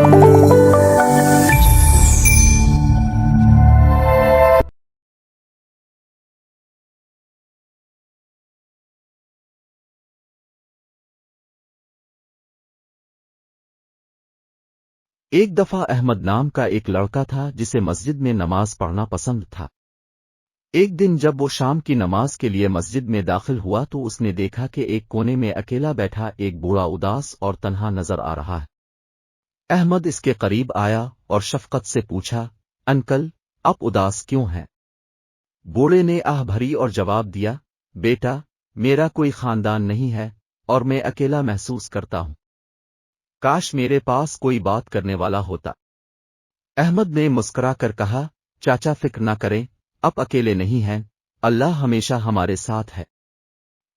ایک دفعہ احمد نام کا ایک لڑکا تھا جسے مسجد میں نماز پڑھنا پسند تھا۔ ایک دن جب وہ شام کی نماز کے لیے مسجد میں داخل ہوا تو اس نے دیکھا کہ ایک کونے میں اکیلا بیٹھا ایک بوڑھا اداس اور تنہا نظر آ رہا ہے۔ احمد اس کے قریب آیا اور شفقت سے پوچھا، انکل، آپ اداس کیوں ہیں؟ بوڑھے نے آہ بھری اور جواب دیا، بیٹا، میرا کوئی خاندان نہیں ہے اور میں اکیلا محسوس کرتا ہوں۔ کاش میرے پاس کوئی بات کرنے والا ہوتا۔ احمد نے مسکرا کر کہا، چاچا فکر نہ کریں، آپ اکیلے نہیں ہیں، اللہ ہمیشہ ہمارے ساتھ ہے۔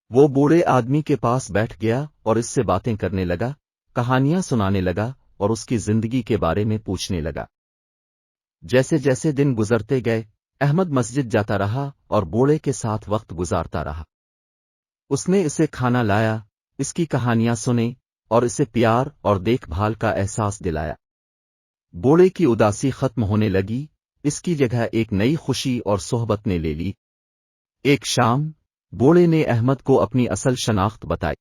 وہ بوڑھے آدمی کے پاس بیٹھ گیا اور اس سے باتیں کرنے لگا، کہانیاں سنانے لگا اور اس کی زندگی کے بارے میں پوچھنے لگا۔ جیسے جیسے دن گزرتے گئے، احمد مسجد جاتا رہا اور بوڑھے کے ساتھ وقت گزارتا رہا۔ اس نے اسے کھانا لایا، اس کی کہانیاں سنیں اور اسے پیار اور دیکھ بھال کا احساس دلایا۔ بوڑھے کی اداسی ختم ہونے لگی، اس کی جگہ ایک نئی خوشی اور صحبت نے لے لی۔ ایک شام، بوڑھے نے احمد کو اپنی اصل شناخت بتائی۔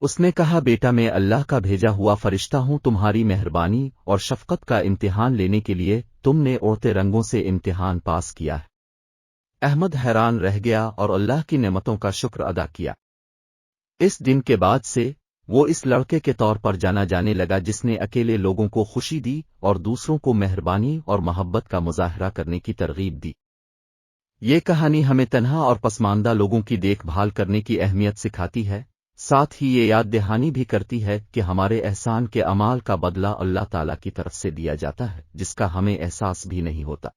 اس نے کہا، بیٹا، میں اللہ کا بھیجا ہوا فرشتہ ہوں، تمہاری مہربانی اور شفقت کا امتحان لینے کے لیے تم نے اڑتے رنگوں سے امتحان پاس کیا ہے۔ احمد حیران رہ گیا اور اللہ کی نعمتوں کا شکر ادا کیا۔ اس دن کے بعد سے وہ اس لڑکے کے طور پر جانا جانے لگا جس نے اکیلے لوگوں کو خوشی دی اور دوسروں کو مہربانی اور محبت کا مظاہرہ کرنے کی ترغیب دی۔ یہ کہانی ہمیں تنہا اور پسماندہ لوگوں کی دیکھ بھال کرنے کی اہمیت سکھاتی ہے، ساتھ ہی یہ یاد دہانی بھی کرتی ہے کہ ہمارے احسان کے اعمال کا بدلہ اللہ تعالیٰ کی طرف سے دیا جاتا ہے، جس کا ہمیں احساس بھی نہیں ہوتا۔